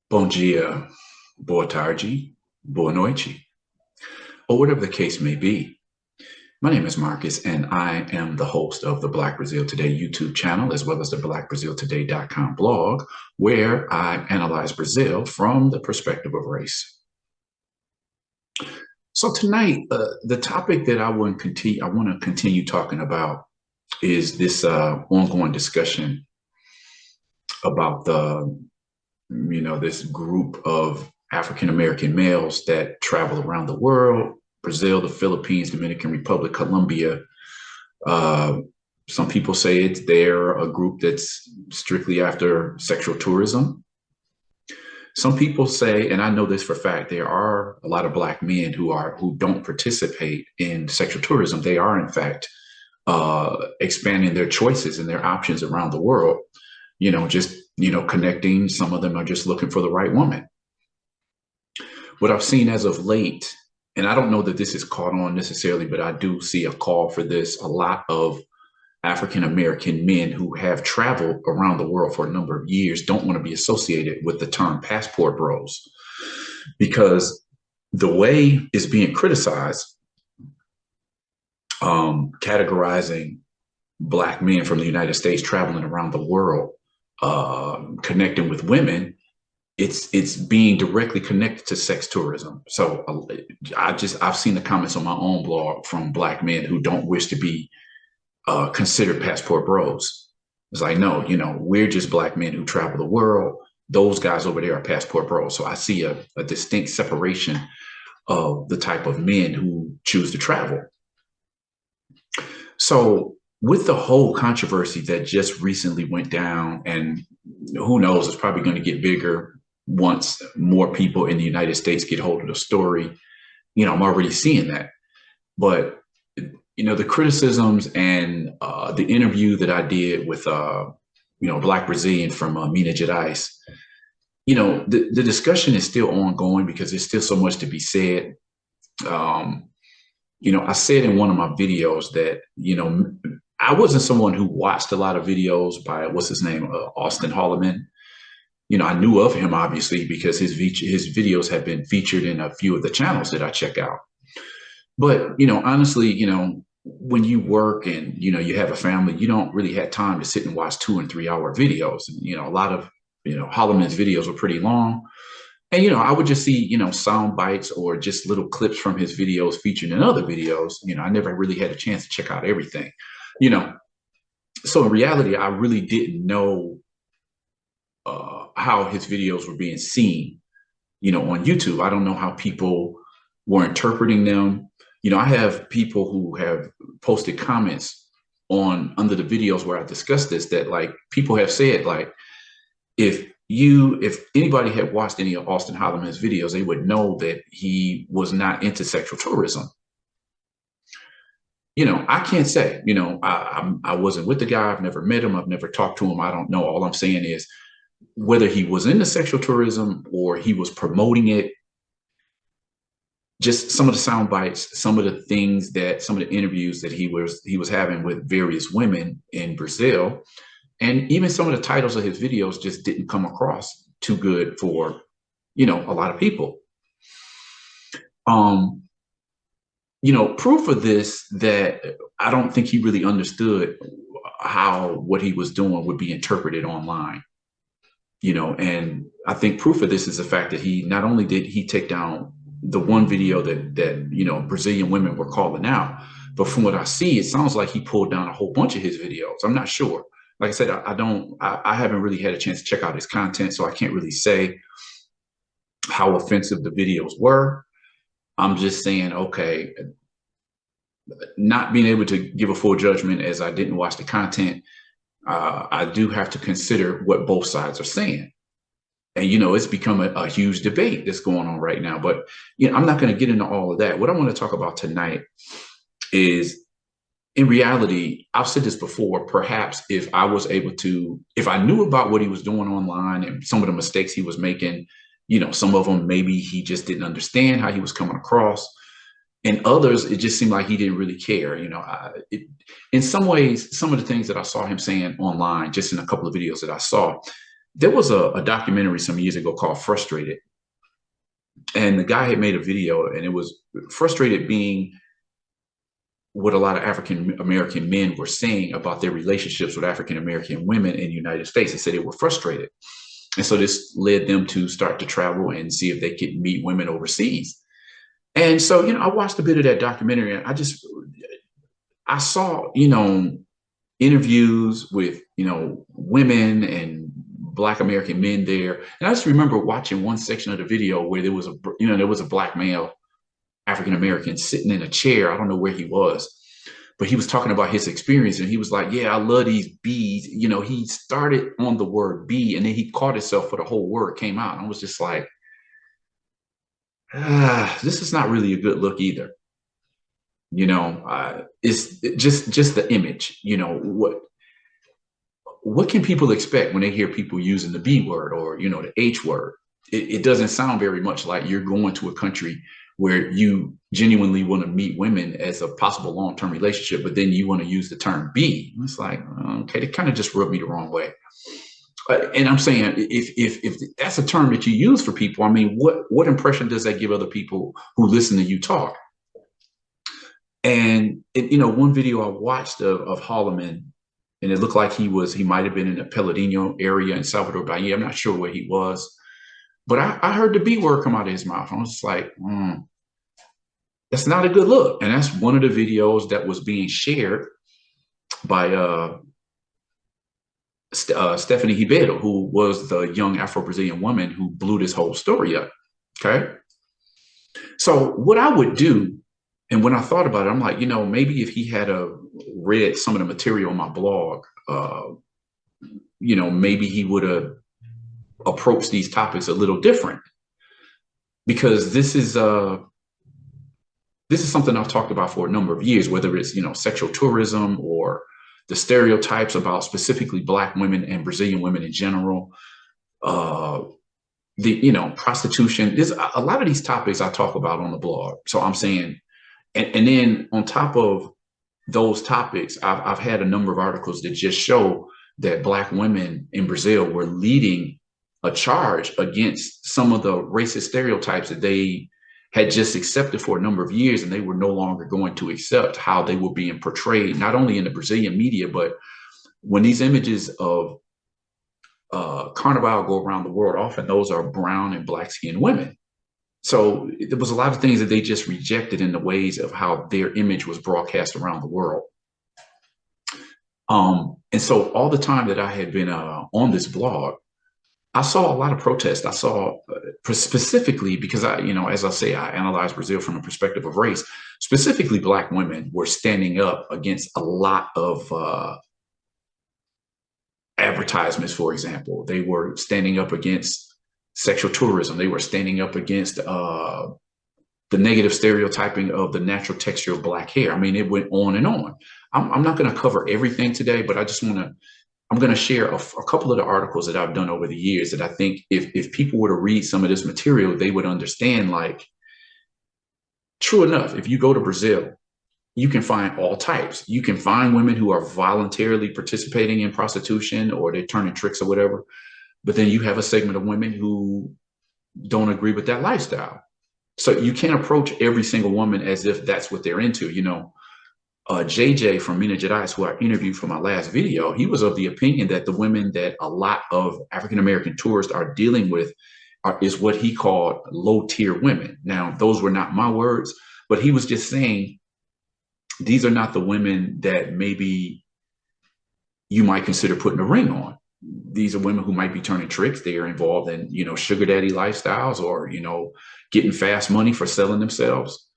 Bom dia, boa tarde, boa noite, or whatever the case may be. My name is Marcus, and I am the host of the Black Brazil Today YouTube channel, as well as the blackbraziltoday.com blog, where I analyze Brazil from the perspective of race. So tonight, the topic that I want to continue talking about is this ongoing discussion about this group of African American males that travel around the world: Brazil, the Philippines, Dominican Republic, Colombia. Some people say they're a group that's strictly after sexual tourism. Some people say, and I know this for a fact, there are a lot of Black men who don't participate in sexual tourism. They are, in fact, expanding their choices and their options around the world. Connecting. Some of them are just looking for the right woman. What I've seen as of late, and I don't know that this is caught on necessarily, but I do see a call for this. A lot of African American men who have traveled around the world for a number of years don't want to be associated with the term passport bros, because the way it's being criticized, categorizing Black men from the United States traveling around the world, connecting with women, it's being directly connected to sex tourism. So I've seen the comments on my own blog from Black men who don't wish to be considered passport bros. It's like, no, we're just Black men who travel the world. Those guys over there are passport bros. So I see a distinct separation of the type of men who choose to travel. So with the whole controversy that just recently went down, and who knows, it's probably going to get bigger once more people in the United States get hold of the story. I'm already seeing that. But, the criticisms and the interview that I did with, Black Brazilian from Minas Gerais, the discussion is still ongoing because there's still so much to be said. I said in one of my videos that, I wasn't someone who watched a lot of videos by, what's his name, Austin Holloman. I knew of him, obviously, because his videos have been featured in a few of the channels that I check out. But, honestly, when you work and, you have a family, you don't really have time to sit and watch 2 and 3 hour videos. And, a lot of, Holloman's videos are pretty long. And, I would just see, sound bites or just little clips from his videos featured in other videos. I never really had a chance to check out everything, So in reality, I really didn't know how his videos were being seen, on YouTube. I don't know how people were interpreting them. I have people who have posted comments under the videos where I discussed this, that like people have said, like, if anybody had watched any of Austin Holloman's videos, they would know that he was not into sexual tourism. I can't say, I wasn't with the guy. I've never met him. I've never talked to him. I don't know. All I'm saying is whether he was into sexual tourism or he was promoting it, just some of the sound bites, some of the interviews that he was having with various women in Brazil, and even some of the titles of his videos just didn't come across too good for, a lot of people. Proof of this, that I don't think he really understood how what he was doing would be interpreted online. And I think proof of this is the fact that he not only did he take down the one video that Brazilian women were calling out, but from what I see, it sounds like he pulled down a whole bunch of his videos. I'm not sure. Like I said, I haven't really had a chance to check out his content, so I can't really say how offensive the videos were. I'm just saying, okay, not being able to give a full judgment as I didn't watch the content, I do have to consider what both sides are saying. And, it's become a huge debate that's going on right now. But, I'm not going to get into all of that. What I want to talk about tonight is, in reality, I've said this before, perhaps if I knew about what he was doing online and some of the mistakes he was making, some of them, maybe he just didn't understand how he was coming across. And others, it just seemed like he didn't really care. In some ways, some of the things that I saw him saying online, just in a couple of videos that I saw, there was a documentary some years ago called Frustrated. And the guy had made a video, and it was frustrated being what a lot of African American men were saying about their relationships with African American women in the United States. They said they were frustrated. And so this led them to start to travel and see if they could meet women overseas. And so, I watched a bit of that documentary, and I saw, interviews with, women and Black American men there. And I just remember watching one section of the video where there was a Black male African American sitting in a chair. I don't know where he was, but he was talking about his experience, and he was like, yeah, I love these bees. He started on the word bee, and then he caught himself for the whole word came out. And I was just like, this is not really a good look either. It's just the image. What can people expect when they hear people using the B word or the H word? It doesn't sound very much like you're going to a country where you genuinely want to meet women as a possible long-term relationship, but then you want to use the term B. It's like, okay, it kind of just rubbed me the wrong way. And I'm saying, if that's a term that you use for people, I mean, what impression does that give other people who listen to you talk? And one video I watched of Holloman, and it looked like he might have been in the Peladino area in Salvador Bahia. I'm not sure where he was, but I heard the B word come out of his mouth. I was just like, that's not a good look. And that's one of the videos that was being shared by Stephanie Ribeiro, who was the young Afro-Brazilian woman who blew this whole story up. Okay. So what I would do, and when I thought about it, I'm like, maybe if he had read some of the material on my blog, maybe he would have approached these topics a little different, because this is something I've talked about for a number of years, whether it's, sexual tourism or the stereotypes about specifically Black women and Brazilian women in general, prostitution. There's a lot of these topics I talk about on the blog. So I'm saying, and then on top of those topics, I've had a number of articles that just show that Black women in Brazil were leading a charge against some of the racist stereotypes that they had just accepted for a number of years, and they were no longer going to accept how they were being portrayed, not only in the Brazilian media, but when these images of Carnival go around the world, often those are brown and Black skinned women. So there was a lot of things that they just rejected in the ways of how their image was broadcast around the world. And so all the time that I had been on this blog, I saw a lot of protests. I saw specifically because as I say, I analyze Brazil from a perspective of race. Specifically, Black women were standing up against a lot of advertisements, for example. They were standing up against sexual tourism. They were standing up against the negative stereotyping of the natural texture of Black hair. I mean, it went on and on. I'm not going to cover everything today, but I'm going to share a couple of the articles that I've done over the years that I think if people were to read some of this material, they would understand, like, true enough, if you go to Brazil, you can find all types. You can find women who are voluntarily participating in prostitution or they're turning tricks or whatever. But then you have a segment of women who don't agree with that lifestyle. So you can't approach every single woman as if that's what they're into. JJ from Minas Gerais, who I interviewed for my last video, he was of the opinion that the women that a lot of African-American tourists are dealing with is what he called low-tier women. Now, those were not my words, but he was just saying, these are not the women that maybe you might consider putting a ring on. These are women who might be turning tricks. They are involved in, sugar daddy lifestyles or, getting fast money for selling themselves.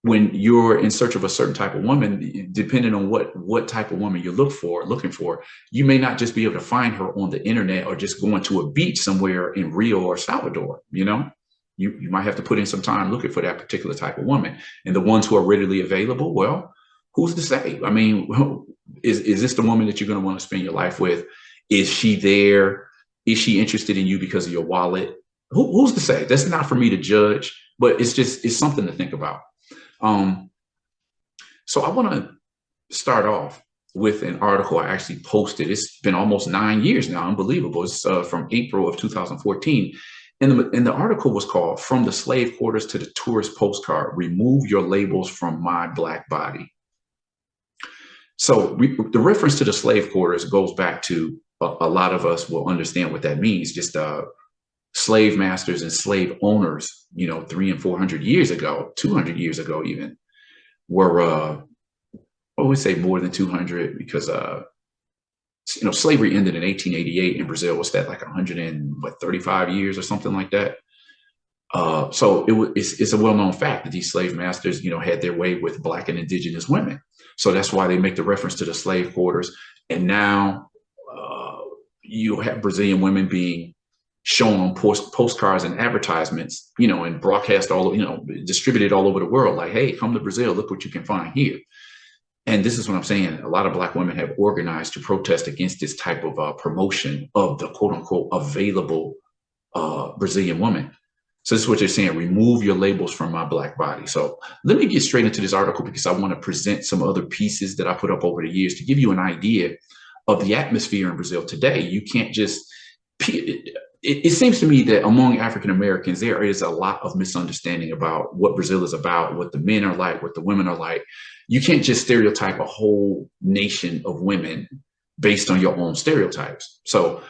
When you're in search of a certain type of woman, depending on what type of woman you're looking for, you may not just be able to find her on the internet or just going to a beach somewhere in Rio or Salvador. You might have to put in some time looking for that particular type of woman. And the ones who are readily available, well, who's to say? I mean, is this the woman that you're going to want to spend your life with? Is she there? Is she interested in you because of your wallet? Who's to say? That's not for me to judge, but it's something to think about. So I want to start off with an article I actually posted. It's been almost 9 years now. Unbelievable. It's from April of 2014. And the article was called "From the Slave Quarters to the Tourist Postcard, Remove Your Labels from My Black Body." So the reference to the slave quarters goes back to a lot of us will understand what that means. Just slave masters and slave owners, 300 and 400 years ago, 200 years ago even, were, I would say more than 200 because, slavery ended in 1888 in Brazil. Was that like 135 years or something like that? So it's a well-known fact that these slave masters, had their way with Black and indigenous women. So that's why they make the reference to the slave quarters. And now you have Brazilian women being shown on postcards and advertisements, and broadcast distributed all over the world. Like, hey, come to Brazil, look what you can find here. And this is what I'm saying. A lot of Black women have organized to protest against this type of promotion of the quote unquote available Brazilian woman. So this is what they're saying, remove your labels from my Black body. So let me get straight into this article because I want to present some other pieces that I put up over the years to give you an idea of the atmosphere in Brazil today. You can't just, it seems to me that among African Americans, there is a lot of misunderstanding about what Brazil is about, what the men are like, what the women are like. You can't just stereotype a whole nation of women based on your own stereotypes. So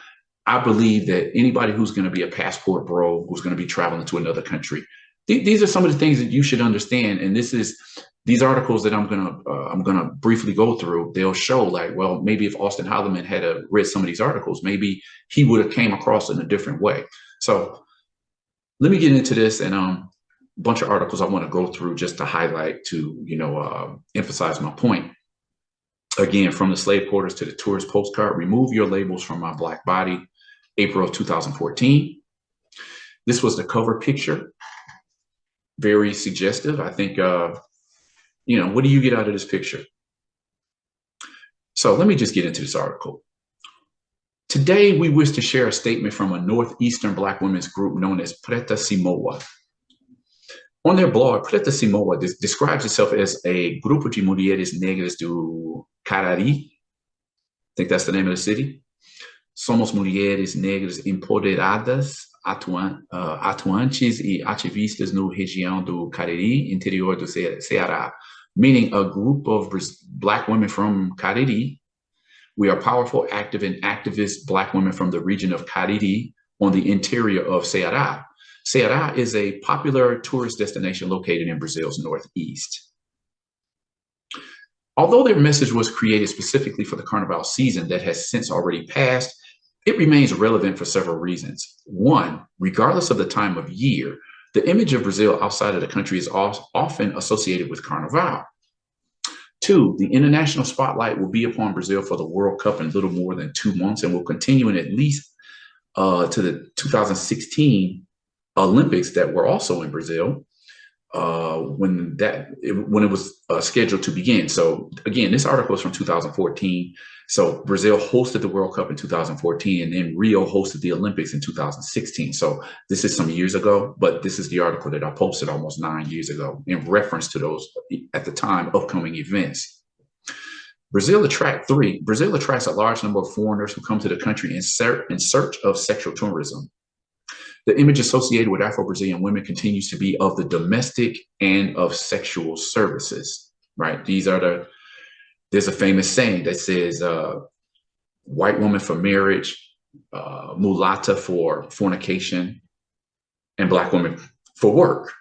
I believe that anybody who's going to be a passport bro, who's going to be traveling to another country, these are some of the things that you should understand. And these articles that I'm gonna briefly go through. They'll show like, well, maybe if Austin Holloman had read some of these articles, maybe he would have came across in a different way. So let me get into this and a bunch of articles I want to go through just to highlight, to emphasize my point. Again, from the slave quarters to the tourist postcard, remove your labels from my Black body. April of 2014. This was the cover picture. Very suggestive. I think, what do you get out of this picture? So let me just get into this article. Today, we wish to share a statement from a Northeastern Black women's group known as Preta Simoa. On their blog, Preta Simoa describes itself as a grupo de mulheres negras do Cariri. I think that's the name of the city. Somos mulheres negras empoderadas, atuantes e ativistas no região do Cariri, interior do Ceará, meaning a group of Black women from Cariri. We are powerful, active, and activist Black women from the region of Cariri on the interior of Ceará. Ceará is a popular tourist destination located in Brazil's northeast. Although their message was created specifically for the Carnival season that has since already passed, it remains relevant for several reasons. One, regardless of the time of year, the image of Brazil outside of the country is often associated with Carnival. Two, the international spotlight will be upon Brazil for the World Cup in little more than 2 months and will continue in at least to the 2016 Olympics that were also in Brazil when it was scheduled to begin. So again, this article is from 2014. So Brazil hosted the World Cup in 2014, and then Rio hosted the Olympics in 2016. So this is some years ago, but this is the article that I posted almost 9 years ago in reference to those, at the time, upcoming events. Brazil attracts a large number of foreigners who come to the country in search of sexual tourism. The image associated with Afro-Brazilian women continues to be of the domestic and of sexual services, right? There's a famous saying that says, white woman for marriage, mulatta for fornication, and Black woman for work.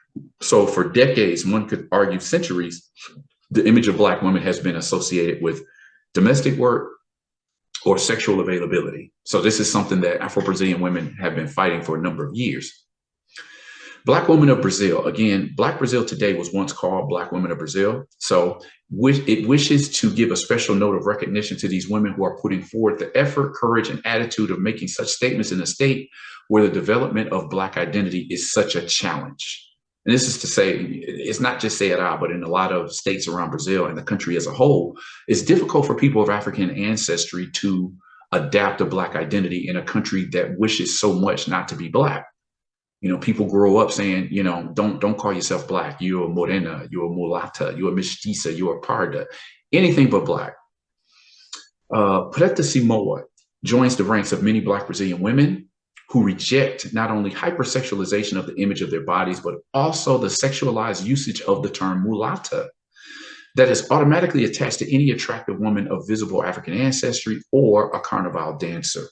So for decades, one could argue centuries, the image of Black women has been associated with domestic work or sexual availability. So this is something that Afro-Brazilian women have been fighting for a number of years. Black women of Brazil, again, Black Brazil today was once called Black women of Brazil. So it wishes to give a special note of recognition to these women who are putting forth the effort, courage, and attitude of making such statements in a state where the development of Black identity is such a challenge. And this is to say, it's not just Ceará, but in a lot of states around Brazil and the country as a whole, it's difficult for people of African ancestry to adapt a Black identity in a country that wishes so much not to be Black. People grow up saying, don't call yourself Black. You're a morena, you're a mulatta, you're a mestiza, you're a parda, anything but Black. Preta Simoa joins the ranks of many Black Brazilian women who reject not only hypersexualization of the image of their bodies, but also the sexualized usage of the term mulata that is automatically attached to any attractive woman of visible African ancestry or a carnival dancer.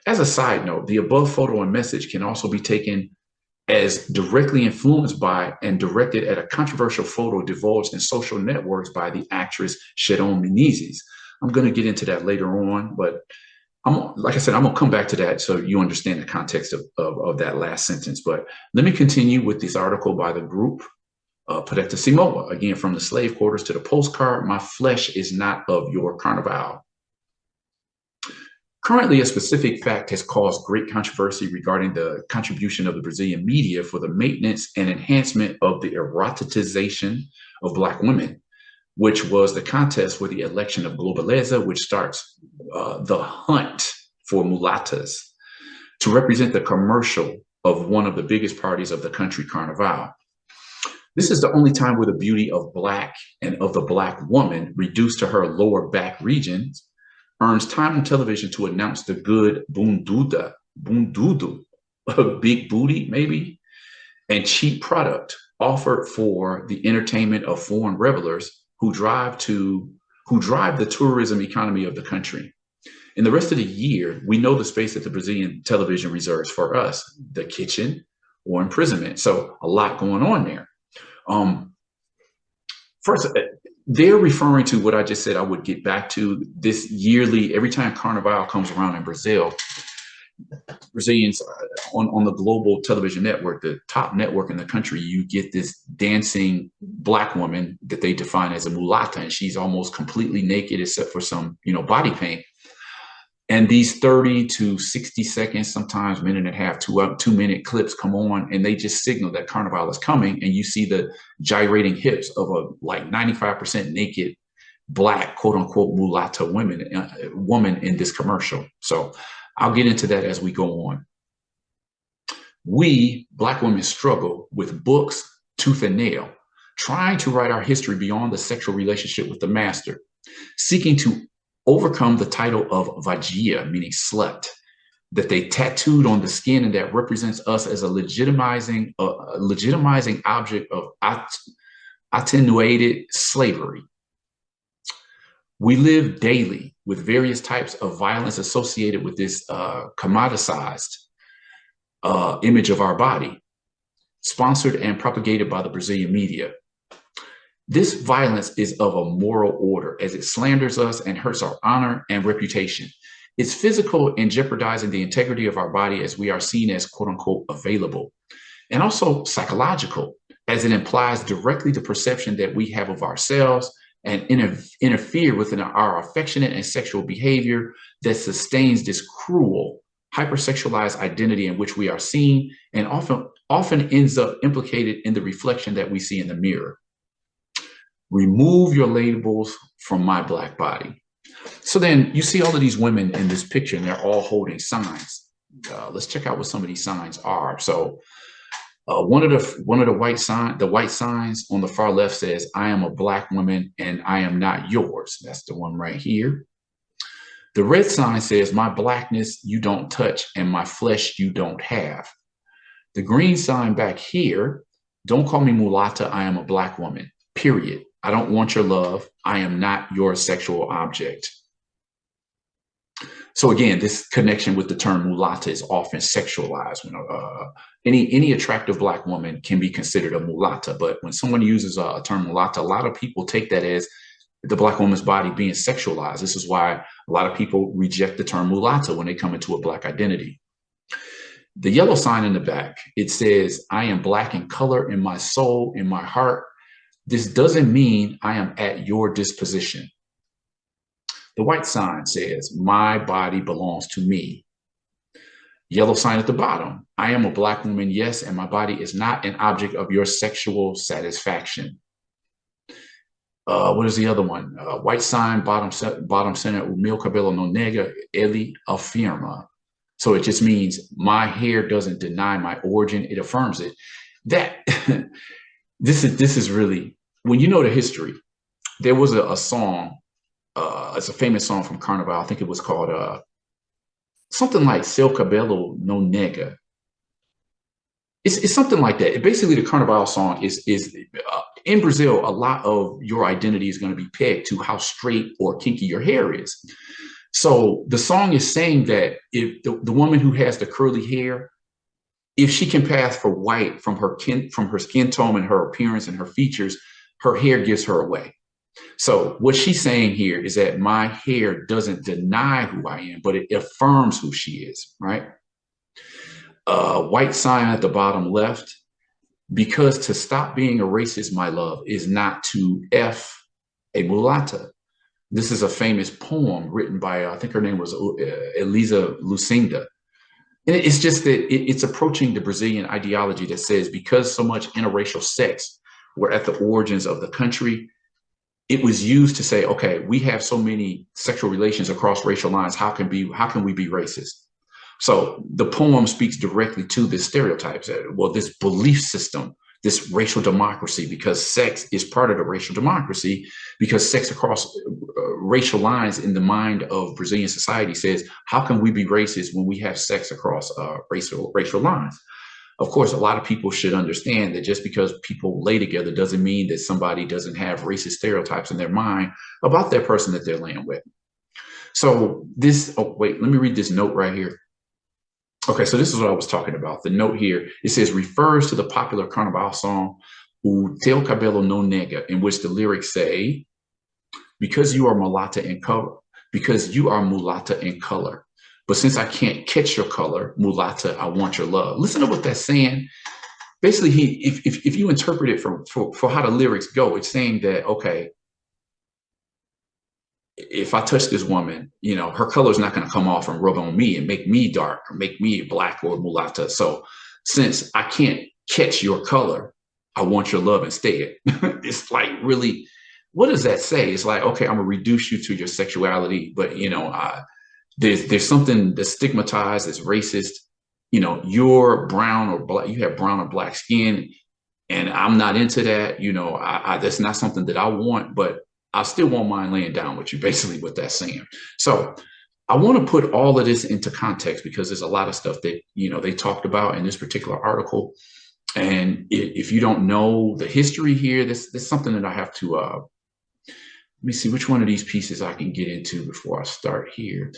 As a side note, the above photo and message can also be taken as directly influenced by and directed at a controversial photo divulged in social networks by the actress Sharon Menezes. I'm going to get into that later on, but like I said, I'm going to come back to that so you understand the context of that last sentence. But let me continue with this article by the group Preta Simoa, again, from the slave quarters to the postcard, my flesh is not of your carnival. Currently, a specific fact has caused great controversy regarding the contribution of the Brazilian media for the maintenance and enhancement of the erotization of Black women, which was the contest for the election of Globaliza, which starts the hunt for mulatas to represent the commercial of one of the biggest parties of the country, Carnival. This is the only time where the beauty of Black and of the Black woman reduced to her lower back regions earns time on television to announce the good bundudu, a big booty maybe, and cheap product offered for the entertainment of foreign revelers who drive the tourism economy of the country. In the rest of the year, we know the space that the Brazilian television reserves for us, the kitchen or imprisonment. So a lot going on there. First, they're referring to what I just said I would get back to, this yearly, every time Carnival comes around in Brazil, Brazilians on the global television network, the top network in the country, you get this dancing Black woman that they define as a mulata, and she's almost completely naked except for some, body paint. And these 30 to 60 seconds, sometimes minute and a half, 2-minute clips come on, and they just signal that Carnival is coming. And you see the gyrating hips of a like 95% naked Black, quote unquote, mulata woman in this commercial. So I'll get into that as we go on. We, Black women, struggle with books, tooth and nail, trying to write our history beyond the sexual relationship with the master, seeking to overcome the title of vagia, meaning slut, that they tattooed on the skin and that represents us as a legitimizing object of attenuated slavery. We live daily with various types of violence associated with this commoditized image of our body, sponsored and propagated by the Brazilian media. This violence is of a moral order as it slanders us and hurts our honor and reputation. It's physical in jeopardizing the integrity of our body as we are seen as quote unquote available, and also psychological as it implies directly the perception that we have of ourselves and interfere within our affectionate and sexual behavior that sustains this cruel, hypersexualized identity in which we are seen and often ends up implicated in the reflection that we see in the mirror. Remove your labels from my Black body. So then you see all of these women in this picture and they're all holding signs. Let's check out what some of these signs are. So one of the white signs on the far left says, I am a Black woman and I am not yours. That's the one right here. The red sign says, my Blackness you don't touch and my flesh you don't have. The green sign back here, don't call me mulata, I am a Black woman, period. I don't want your love. I am not your sexual object. So again, this connection with the term mulata is often sexualized. Any attractive Black woman can be considered a mulata, but when someone uses a term mulata, a lot of people take that as the Black woman's body being sexualized. This is why a lot of people reject the term mulata when they come into a Black identity. The yellow sign in the back, it says, I am Black in color, in my soul, in my heart. This doesn't mean I am at your disposition. The white sign says, my body belongs to me. Yellow sign at the bottom, I am a Black woman, yes, and my body is not an object of your sexual satisfaction. What is the other one? White sign, bottom center, o meu cabelo não nega, ele afirma. So it just means my hair doesn't deny my origin, it affirms it. That this is really, when you know the history, there was a song It's a famous song from Carnival. I think it was called something like Seu Cabelo No Nega. It's something like that. Basically, the Carnival song is in Brazil. A lot of your identity is going to be pegged to how straight or kinky your hair is. So the song is saying that if the woman who has the curly hair, if she can pass for white from her skin tone and her appearance and her features, her hair gives her away. So what she's saying here is that my hair doesn't deny who I am, but it affirms who she is, right? White sign at the bottom left, because to stop being a racist, my love, is not to F a mulatta. This is a famous poem written by, I think her name was Elisa Lucinda. And it's just that it's approaching the Brazilian ideology that says because so much interracial sex were at the origins of the country, it was used to say, okay, we have so many sexual relations across racial lines. How can we be racist? So the poem speaks directly to this stereotypes, well, this belief system, this racial democracy, because sex is part of the racial democracy, because sex across racial lines in the mind of Brazilian society says, how can we be racist when we have sex across racial lines? Of course, a lot of people should understand that just because people lay together doesn't mean that somebody doesn't have racist stereotypes in their mind about that person that they're laying with. So this, oh, wait, let me read this note right here. Okay, so this is what I was talking about. The note here, it says, refers to the popular Carnival song, O Teu Cabelo No Nega, in which the lyrics say, because you are mulatta in color, because you are mulatta in color. But since I can't catch your color, mulatta, I want your love. Listen to what that's saying. Basically, if you interpret it for how the lyrics go, it's saying that, okay, if I touch this woman, you know, her color is not going to come off and rub on me and make me dark or make me black or mulatta. So since I can't catch your color, I want your love instead. It's like, really, what does that say? It's like, okay, I'm gonna reduce you to your sexuality, but you know, there's something that's stigmatized, that's racist. You know, you're brown or black, you have brown or black skin, and I'm not into that. You know, that's not something that I want, but I still won't mind laying down with you, basically what that's saying. So I want to put all of this into context because there's a lot of stuff that, you know, they talked about in this particular article. And if you don't know the history here, this is something that I have to, let me see which one of these pieces I can get into before I start here.